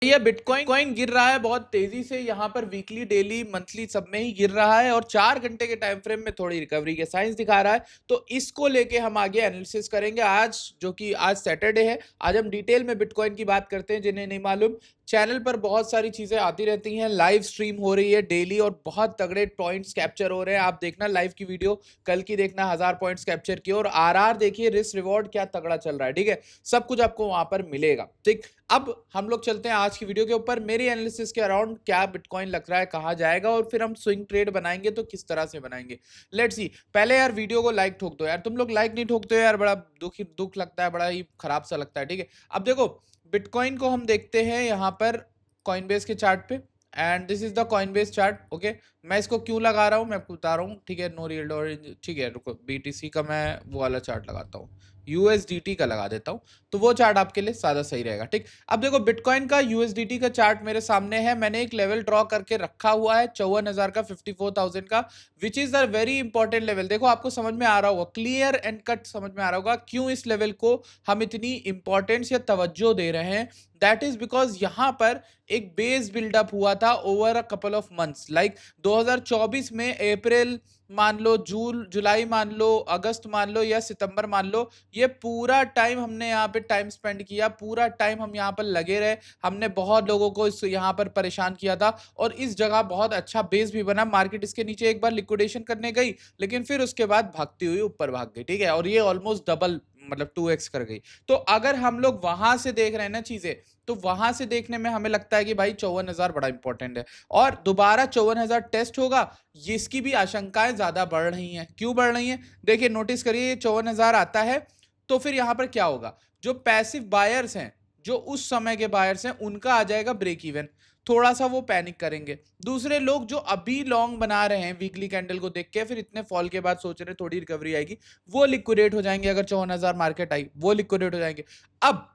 ये bitcoin coin गिर रहा है बहुत तेजी से, यहाँ पर वीकली डेली मंथली सब में ही गिर रहा है और 4 घंटे के टाइम फ्रेम में थोड़ी रिकवरी के साइंस दिखा रहा है। तो इसको लेके हम आगे एनालिसिस करेंगे आज, जो कि आज सैटरडे है। आज हम डिटेल में बिटकॉइन की बात करते हैं। जिन्हें नहीं मालूम, चैनल पर बहुत सारी चीजें आती रहती हैं, लाइव स्ट्रीम हो रही है डेली और बहुत तगड़े पॉइंट्स कैप्चर हो रहे हैं। आप देखना लाइव की वीडियो, कल की देखना, 1000 पॉइंट्स कैप्चर किए और आरआर देखिए, रिस्क रिवॉर्ड क्या तगड़ा चल रहा है। ठीक है, सब कुछ आपको वहां पर मिलेगा। ठीक, अब हम लोग चलते हैं आज की वीडियो के ऊपर। मेरी एनालिसिस के अराउंड क्या बिटकॉइन लग रहा है, कहां जाएगा और फिर हम स्विंग ट्रेड बनाएंगे तो किस तरह से बनाएंगे। Let's see. पहले यार वीडियो को लाइक ठोक दो यार, तुम लोग लाइक नहीं ठोकते हो यार, बड़ा दुख लगता है, बड़ा ही खराब सा लगता है। ठीक है, अब देखो बिटकॉइन को हम देखते हैं यहाँ पर कॉइनबेस के चार्ट पे, and this is the Coinbase chart. Okay, मैं इसको क्यों लगा रहा हूँ मैं आपको बता रहा हूँ। ठीक है, नो रियल ऑरेंज। ठीक है, रुको, बीटीसी का मैं वो वाला चार्ट लगाता हूँ, यूएसडीटी का लगा देता हूं, तो वो चार्ट आपके लिए ज्यादा सही रहेगा। ठीक, अब देखो बिटकॉइन का यूएसडीटी का चार्ट मेरे सामने है। मैंने एक लेवल ड्रॉ करके रखा हुआ है 54,000 का, 54,000 का, which is a very important level. देखो आपको समझ में आ रहा होगा, क्लियर एंड कट समझ में आ रहा होगा क्यों इस लेवल को हम इतनी इंपॉर्टेंस या तवज्जो दे रहे हैं। दैट इज बिकॉज यहां पर एक बेस बिल्डअप हुआ था over a couple of months, like 2024 में अप्रैल मान लो, जून जुलाई मान लो, अगस्त मान लो या सितंबर मान लो, ये पूरा टाइम हमने यहाँ पे टाइम स्पेंड किया, पूरा टाइम हम यहाँ पर लगे रहे। हमने बहुत लोगों को इस यहाँ पर परेशान किया था और इस जगह बहुत अच्छा बेस भी बना। मार्केट इसके नीचे एक बार लिक्विडेशन करने गई, लेकिन फिर उसके बाद भागती हुई ऊपर भाग गई। ठीक है, और ये ऑलमोस्ट डबल, मतलब 2x कर गई। तो अगर हम लोग वहां से देख रहे हैं ना चीजें, तो वहां से देखने में हमें लगता है कि भाई 54,000 बड़ा इंपॉर्टेंट है और दोबारा 54,000 टेस्ट होगा, इसकी भी आशंकाएं ज्यादा बढ़ रही हैं। क्यों बढ़ रही हैं? देखिए, नोटिस करिए, ये 54,000 आता है तो फिर यहां पर क्या होगा, जो पैसिव बायर्स हैं, जो उस समय के बायर्स हैं, उनका आ जाएगा ब्रेक इवन, थोड़ा सा वो पैनिक करेंगे। दूसरे लोग जो अभी लॉन्ग बना रहे हैं वीकली कैंडल को देख के, फिर इतने फॉल के बाद सोच रहे थोड़ी रिकवरी आएगी, वो लिक्विडेट हो जाएंगे। अगर 54,000 मार्केट आई, वो लिक्विडेट हो जाएंगे। अब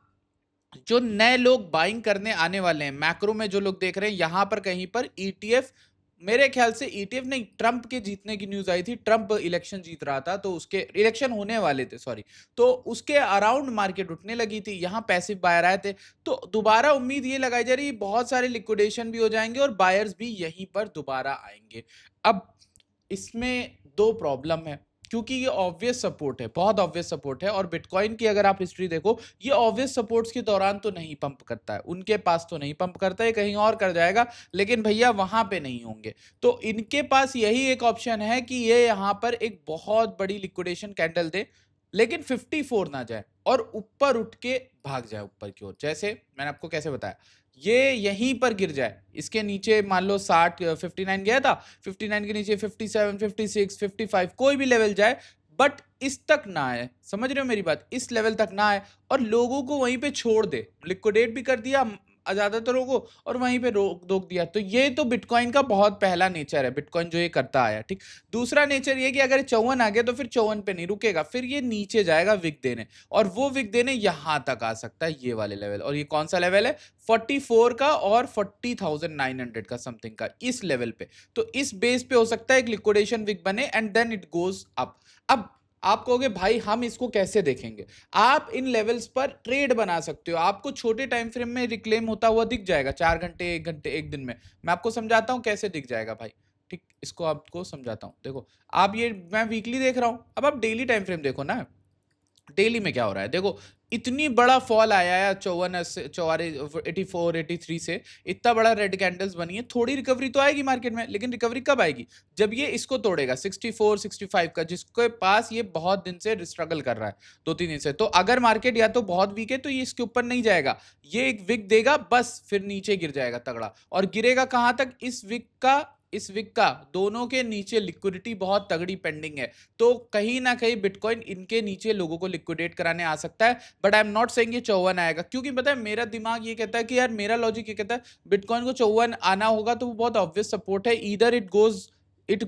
जो नए लोग बाइंग करने आने वाले हैं, मैक्रो में जो लोग देख रहे हैं, यहां पर कहीं पर ईटीएफ, मेरे ख्याल से ईटीएफ नहीं, ट्रंप के जीतने की न्यूज आई थी, ट्रंप इलेक्शन जीत रहा था, तो उसके इलेक्शन होने वाले थे, सॉरी, तो उसके अराउंड मार्केट उठने लगी थी, यहां पैसिव बायर आए थे। तो दोबारा उम्मीद ये लगाई जा रही है बहुत सारे लिक्विडेशन भी हो जाएंगे और बायर्स भी यहीं पर दोबारा आएंगे। अब इसमें दो प्रॉब्लम है, क्योंकि ये ऑब्वियस सपोर्ट है, बहुत ऑब्वियस सपोर्ट है, और बिटकॉइन की अगर आप हिस्ट्री देखो, ये ऑब्वियस सपोर्ट्स के दौरान तो नहीं पंप करता है, उनके पास तो नहीं पंप करता है, कहीं और कर जाएगा, लेकिन भैया वहां पे नहीं होंगे। तो इनके पास यही एक ऑप्शन है कि ये यहां पर एक बहुत बड़ी लिक्विडेशन कैंडल दे, लेकिन 54 ना जाए और ऊपर उठ के भाग जाए ऊपर की ओर। जैसे मैंने आपको कैसे बताया, ये यहीं पर गिर जाए, इसके नीचे मान लो 60 59 गया था, 59 के नीचे 57 56 55 कोई भी लेवल जाए, बट इस तक ना आए। समझ रहे हो मेरी बात? इस लेवल तक ना आए और लोगों को वहीं पे छोड़ दे, लिक्विडेट भी कर दिया ज्यादातर को और वहीं पे रोक रोक दिया। तो ये तो बिटकॉइन का बहुत पहला नेचर है, बिटकॉइन जो ये करता आया। ठीक, दूसरा नेचर ये कि अगर 54 आ गया तो फिर 54 पे नहीं रुकेगा, फिर ये नीचे जाएगा विक देने, और वो विक देने यहां तक आ सकता है, ये वाले लेवल। और ये कौन सा लेवल है? 44 का और 40,900 का समथिंग का, इस लेवल पे। तो इस बेस पे हो सकता है एक लिक्विडेशन विक बने and then it goes up. अब आप कहोगे भाई हम इसको कैसे देखेंगे? आप इन लेवल्स पर ट्रेड बना सकते हो, आपको छोटे टाइम फ्रेम में रिक्लेम होता हुआ दिख जाएगा, 4 घंटे, 1 घंटे, एक दिन में। मैं आपको समझाता हूं कैसे दिख जाएगा भाई। ठीक, इसको आपको समझाता हूं। देखो, आप ये, मैं वीकली देख रहा हूं, अब आप डेली टाइम फ्रेम देखो ना, डेली में क्या हो रहा है। देखो, इतनी बड़ा फॉल आया है 54 से 84 83 से, इतना बड़ा रेड कैंडल्स बनी है, थोड़ी रिकवरी तो आएगी मार्केट में, लेकिन रिकवरी कब आएगी? जब ये इसको तोड़ेगा 64 65 का, जिसके पास ये बहुत दिन से स्ट्रगल कर रहा है, 2-3 दिन से। तो अगर मार्केट या तो बहुत वीक है तो ये इसके ऊपर नहीं जाएगा, ये एक विक देगा बस, फिर नीचे गिर जाएगा तगड़ा। और गिरेगा कहां तक? इस विक का दोनों के नीचे लिक्विडिटी बहुत तगड़ी पेंडिंग है, तो कहीं ना कहीं बिटकॉइन इनके नीचे लोगों को लिक्विडेट कराने आ सकता है। But I am not saying ये 54 आएगा, क्योंकि पता है मेरा दिमाग ये कहता है कि यार, मेरा लॉजिक ये कहता है बिटकॉइन को 54 आना होगा तो वो बहुत ऑब्वियस सपोर्ट है, ईदर इट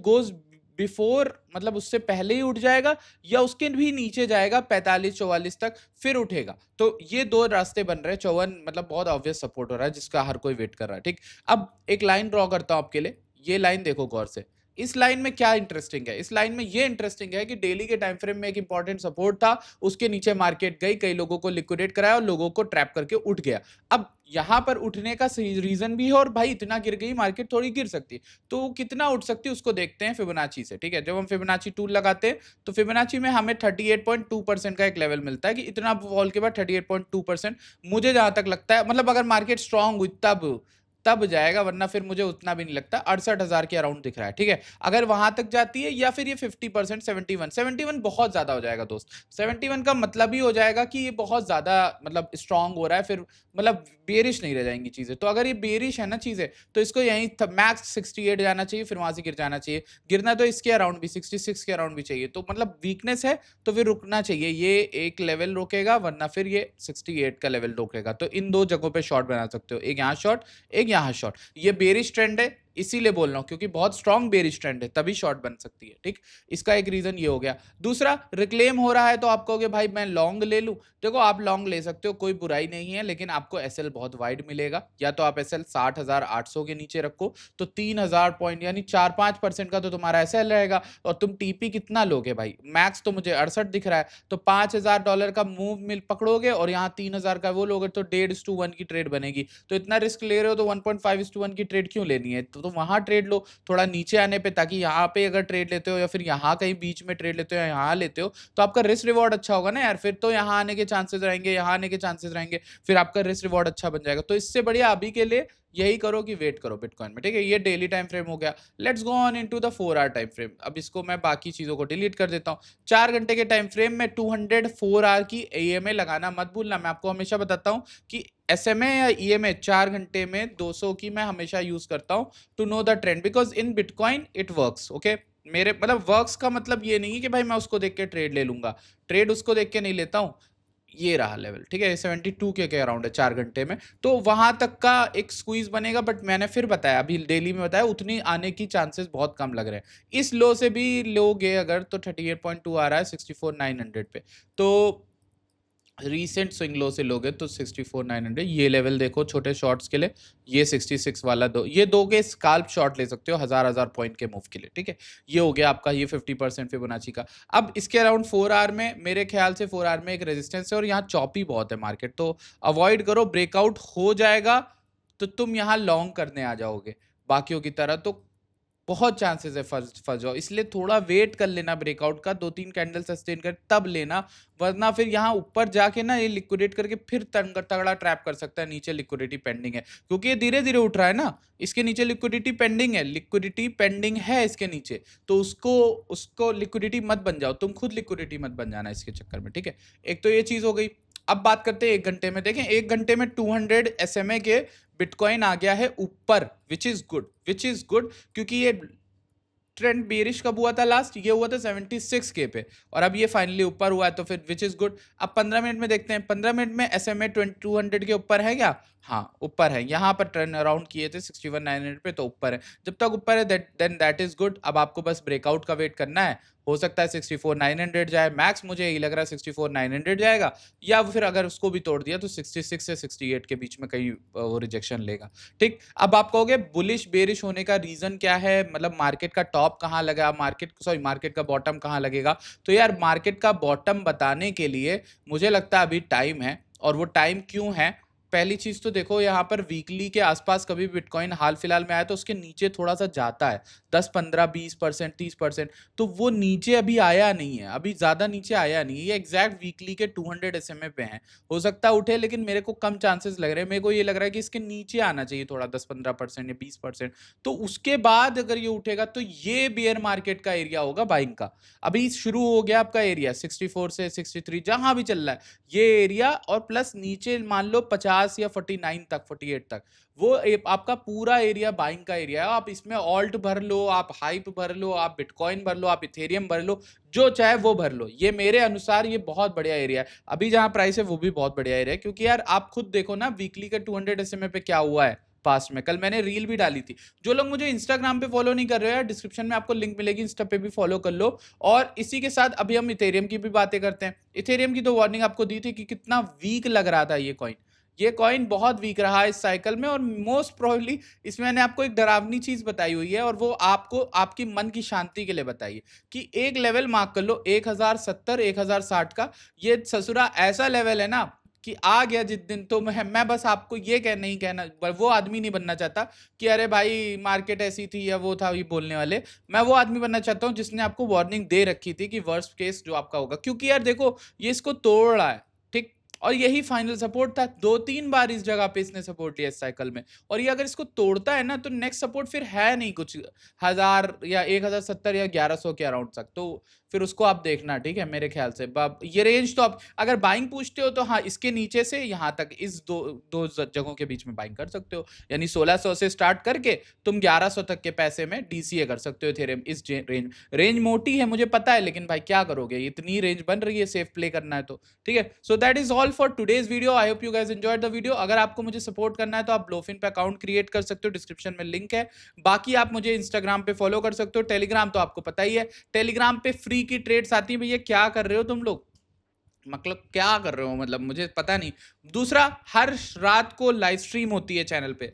गोज बिफोर, मतलब उससे पहले ही उठ जाएगा, या उसके भी नीचे जाएगा 45-44 तक, फिर उठेगा। तो ये दो रास्ते बन रहे हैं। 54 मतलब बहुत ऑब्वियस सपोर्ट हो रहा है, जिसका हर कोई वेट कर रहा है। ठीक, अब एक लाइन ड्रॉ करता हूं आपके लिए, ये लाइन देखो गौर से, इस लाइन में क्या इंटरेस्टिंग है, इस लाइन में ये इंटरेस्टिंग है कि डेली के टाइम फ्रेम में एक इंपॉर्टेंट सपोर्ट था, उसके नीचे मार्केट गई, कई लोगों को लिक्विडेट कराया और लोगों को ट्रैप करके उठ गया। अब यहां पर उठने का रीजन भी है, और भाई इतना गिर गई मार्केट, थोड़ी गिर सकती है, तो कितना उठ सकती है उसको देखते हैं फिबोनाची से। ठीक है, जब हम फिबोनाची टूल लगाते हैं तो फिबोनाची में हमें 38.2% का एक लेवल मिलता है कि इतना फॉल के बाद 38.2%। मुझे जहां तक लगता है, मतलब अगर मार्केट स्ट्रांग हुई तब जाएगा, वरना फिर मुझे उतना भी नहीं लगता। 68,000 के अराउंड दिख रहा है। ठीक है, अगर वहां तक जाती है या फिर ये 50%, 71 बहुत ज्यादा हो जाएगा दोस्त। 71 का मतलब ही हो जाएगा कि ये बहुत ज्यादा मतलब स्ट्रांग हो रहा है, फिर मतलब बेरिश नहीं रह जाएंगी चीजें। तो अगर ये बेरिश है ना चीजें, तो इसको यहीं मैक्स 68 जाना चाहिए, फिर वहां से गिर जाना चाहिए। गिरना तो इसके अराउंड भी 66 के अराउंड भी चाहिए, तो मतलब वीकनेस है तो फिर रुकना चाहिए। ये एक लेवल रोकेगा, वरना फिर ये 68 का लेवल रोकेगा। तो इन दो जगहों पे शॉर्ट बना सकते हो, एक यहाँ शॉर्ट, एक यहाँ शॉर्ट। ये बेरिश ट्रेंड है, इसीलिए बोल रहा हूं, क्योंकि बहुत स्ट्रांग बेरिश ट्रेंड है, तभी शॉर्ट बन सकती है। ठीक, इसका एक रीजन ये हो गया। दूसरा, रिक्लेम हो रहा है तो आप कहोगे भाई मैं लॉन्ग ले लूं। देखो, आप लॉन्ग ले सकते हो, कोई बुराई नहीं है, लेकिन आपको एसएल बहुत वाइड मिलेगा। या तो आप एसएल 60,800 के नीचे रखो, तो 3,000 पॉइंट यानी 4-5% का तो तुम्हारा एसएल रहेगा। और तुम टीपी कितना लोगे भाई? मैक्स तो मुझे 68 दिख रहा है, तो $5,000 का मूव मिल पकड़ोगे और यहाँ 3,000 का वो लोगे, तो 1.5:1 की ट्रेड बनेगी। तो इतना रिस्क ले रहे हो तो 1.5:1 की ट्रेड क्यों लेनी है? तो वहां ट्रेड लो थोड़ा नीचे आने पे, ताकि यहाँ पे अगर ट्रेड लेते हो या फिर यहाँ कहीं बीच में ट्रेड लेते हो या यहाँ लेते हो, तो आपका रिस्क रिवॉर्ड अच्छा होगा ना यार। फिर तो यहाँ आने के चांसेस रहेंगे, यहाँ आने के चांसेस रहेंगे, फिर आपका रिस्क रिवॉर्ड अच्छा बन जाएगा। तो इससे बढ़िया अभी के लिए यही करो कि वेट करो बिटकॉइन में। ठीक है, ये डेली टाइम फ्रेम हो गया। Let's go on into the 4 hour time frame. अब इसको मैं बाकी चीजों को डिलीट कर देता हूँ। 4 घंटे के टाइम फ्रेम में 204 आवर की एएमए लगाना मत भूलना। मैं आपको हमेशा बताता हूँ कि एसएमए या ईएमए 4 घंटे में 200 की मैं हमेशा यूज करता हूँ to know the trend, because in bitcoin it works. Okay, मेरे मतलब वर्क्स का मतलब ये नहीं है कि भाई मैं उसको देख के ट्रेड ले लूंगा, ट्रेड उसको देख के नहीं लेता हूँ। ये रहा लेवल, ठीक है, 72 के अराउंड है 4 घंटे में, तो वहां तक का एक स्क्वीज बनेगा। बट मैंने फिर बताया, अभी डेली में बताया, उतनी आने की चांसेस बहुत कम लग रहे हैं। इस लो से भी लोगे अगर तो 38.2 आ रहा है 64,900 पे, तो रीसेंट स्विंग लो से लोगे तो 64,900। ये लेवल देखो छोटे शॉर्ट्स के लिए, ये 66 वाला दो, ये दो के स्काल्प शॉर्ट ले सकते हो 1000 पॉइंट के मूव के लिए। ठीक है, ये हो गया आपका ये 50% फिबोनाची का। अब इसके अराउंड 4 आवर में, मेरे ख्याल से 4 आवर में एक रेजिस्टेंस है और यहाँ चॉपी बहुत है मार्केट, तो अवॉइड करो। ब्रेकआउट हो जाएगा तो तुम यहाँ लॉन्ग करने आ जाओगे बाकियों की तरह, तो बहुत चांसेस है फंस जाओ। इसलिए थोड़ा वेट कर लेना ब्रेकआउट का, 2-3 कैंडल सस्टेन कर तब लेना, वरना फिर यहाँ ऊपर जाके ना ये लिक्विडेट करके फिर तगड़ा ट्रैप कर सकता है। नीचे लिक्विडिटी पेंडिंग है, क्योंकि ये धीरे धीरे उठ रहा है ना, इसके नीचे लिक्विडिटी पेंडिंग है, लिक्विडिटी पेंडिंग है इसके नीचे, तो उसको लिक्विडिटी मत बन जाओ, तुम खुद लिक्विडिटी मत बन जाना इसके चक्कर में। ठीक है, एक तो ये चीज हो गई। अब बात करते हैं 1 घंटे में। देखें, 1 घंटे में 200 एसएमए के बिटकॉइन आ गया है ऊपर, विच इज गुड, क्योंकि ये ट्रेंड बेरिश कब हुआ था लास्ट? ये हुआ था 76 के पे, और अब ये फाइनली ऊपर हुआ है, तो फिर विच इज गुड। अब 15 मिनट में देखते हैं, 15 मिनट में एसएमए 200 के ऊपर है क्या? हाँ ऊपर है, यहाँ पर टर्न अराउंड किए थे 61,900 पे, तो ऊपर है। जब तक ऊपर है देन दैट इज गुड। अब आपको बस ब्रेकआउट का वेट करना है, हो सकता है 64,900 जाए, मैक्स मुझे यही लग रहा है 64,900 जाएगा, या फिर अगर उसको भी तोड़ दिया तो 66 से 68 के बीच में कहीं वो रिजेक्शन लेगा। ठीक, अब आप कहोगे बुलिश बेरिश होने का रीजन क्या है, मतलब मार्केट का टॉप कहाँ लगा, मार्केट का बॉटम कहाँ लगेगा? तो यार मार्केट का बॉटम बताने के लिए मुझे लगता है अभी टाइम है, और वो टाइम क्यों है? पहली चीज तो देखो, यहाँ पर वीकली के आसपास कभी बिटकॉइन हाल फिलहाल में आया तो उसके नीचे थोड़ा सा जाता है, 10-15-20%, 30%, तो वो नीचे अभी आया नहीं है, अभी ज्यादा नीचे आया नहीं है। ये एग्जैक्ट वीकली के 200 एसएमए पे है, हो सकता है उठे, लेकिन मेरे को कम चांसेस लग रहे हैं। मेरे को ये लग रहा है कि इसके नीचे आना चाहिए थोड़ा, 10-15% या 20%, तो उसके बाद अगर ये उठेगा तो ये बियर मार्केट का एरिया होगा बाइंग का। अभी शुरू हो गया आपका एरिया 64 से 63 जहां भी चल रहा है ये एरिया, और प्लस नीचे मान लो 50 या 49 तक, 48 तक, वो आपका पूरा एरिया बाइंग का एरिया है। आप इसमें ऑल्ट भर लो, आप हाइप भर लो, आप बिटकॉइन भर लो, आप इथेरियम भर लो, जो चाहे वो भर लो। ये मेरे अनुसार ये बहुत बढ़िया एरिया है। अभी जहां प्राइस है वो भी बहुत बढ़िया एरिया है, क्योंकि यार आप खुद देखो ना वीकली का 200 एसएमए पे क्या हुआ है पास्ट में। कल मैंने रील भी डाली थी। जो लोग मुझे इंस्टाग्राम पे फॉलो नहीं कर रहे हैं, डिस्क्रिप्शन में आपको लिंक मिलेगी, इंस्टा पे भी फॉलो कर लो। और इसी के साथ अभी हम इथेरियम की भी बातें करते हैं। इथेरियम की तो वार्निंग आपको दी थी कि कितना वीक लग रहा था ये कॉइन। ये कॉइन बहुत वीक रहा है इस साइकिल में, और मोस्ट प्रोबेबली इसमें मैंने आपको एक डरावनी चीज बताई हुई है, और वो आपको आपकी मन की शांति के लिए बताई है कि एक लेवल मार्क कर लो 1070 1060 का। ये ससुरा ऐसा लेवल है ना कि आ गया जिस दिन, तो मैं बस आपको ये नहीं कहना, वो आदमी नहीं बनना चाहता कि अरे भाई मार्केट ऐसी थी या वो था, ये बोलने वाले। मैं वो आदमी बनना चाहता हूँ जिसने आपको वार्निंग दे रखी थी कि वर्स्ट केस जो आपका होगा, क्योंकि यार देखो ये इसको तोड़ रहा है, ठीक, और यही फाइनल सपोर्ट था। 2-3 बार इस जगह पे इसने सपोर्ट लिया इस साइकिल में, और ये अगर इसको तोड़ता है ना तो नेक्स्ट सपोर्ट फिर है नहीं कुछ 1000 या 1070 या 1100 के अराउंड तक, तो फिर उसको आप देखना, ठीक है, मेरे ख्याल से ये रेंज तो आप अगर बाइंग पूछते हो तो हाँ, इसके नीचे से यहाँ तक इस दो जगहों के बीच में बाइंग कर सकते हो, यानी 1600 से स्टार्ट करके तुम 1100 तक के पैसे में डीसीए कर सकते हो इथेरियम। इस रेंज मोटी है मुझे पता है, लेकिन भाई क्या करोगे, इतनी रेंज बन रही है, सेफ प्ले करना है तो, ठीक है। So that is all for today's video. I hope you guys enjoyed the video. अगर आपको मुझे सपोर्ट करना है तो आप ब्लोफिन पे अकाउंट क्रिएट कर सकते हो, डिस्क्रिप्शन में लिंक है। बाकी आप मुझे इंस्टाग्राम पे फॉलो कर सकते हो, टेलीग्राम तो आपको पता ही है, टेलीग्राम पे फ्री की ट्रेड्स आती है। भैया क्या कर रहे हो तुम लोग, मतलब क्या कर रहे हो, मतलब मुझे पता नहीं। दूसरा, हर रात को लाइव स्ट्रीम होती है चैनल पे,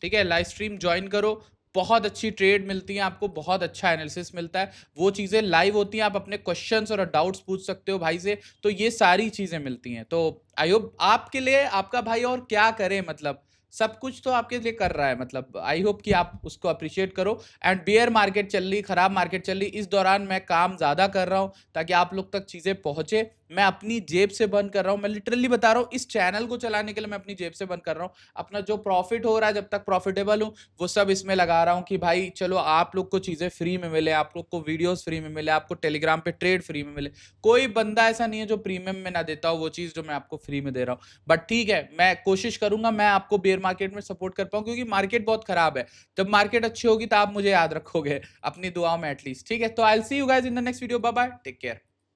ठीक है, लाइव स्ट्रीम ज्वाइन करो, बहुत अच्छी ट्रेड मिलती है आपको, बहुत अच्छा एनालिसिस मिलता है, वो चीज़ें लाइव होती हैं, आप अपने क्वेश्चंस और डाउट्स पूछ सकते हो भाई से, तो ये सारी चीज़ें मिलती हैं। तो आई होप आपके लिए आपका भाई और क्या करे, मतलब सब कुछ तो आपके लिए कर रहा है, मतलब आई होप कि आप उसको अप्रिशिएट करो। एंड बियर मार्केट चल रही, खराब मार्केट चल रही, इस दौरान मैं काम ज़्यादा कर रहा हूँ ताकि आप लोग तक चीज़ें पहुँचे। मैं अपनी जेब से बंद कर रहा हूँ, मैं लिटरली बता रहा हूँ, इस चैनल को चलाने के लिए मैं अपनी जेब से बंद कर रहा हूँ। अपना जो प्रॉफिट हो रहा है, जब तक प्रॉफिटेबल हूँ, वो सब इसमें लगा रहा हूँ कि भाई चलो आप लोग को चीज़ें फ्री में मिले, आप लोग को वीडियोस फ्री में मिले, आपको टेलीग्राम पे ट्रेड फ्री में मिले। कोई बंदा ऐसा नहीं है जो प्रीमियम में ना देता हो वो चीज़ जो मैं आपको फ्री में दे रहा हूँ। बट ठीक है, मैं कोशिश करूंगा मैं आपको बेयर मार्केट में सपोर्ट कर पाऊँ, क्योंकि मार्केट बहुत खराब है। जब मार्केट अच्छी होगी तो आप मुझे याद रखोगे अपनी दुआओं में एटलीस्ट, ठीक है। तो I will see you guys in the next video, bye bye, take care.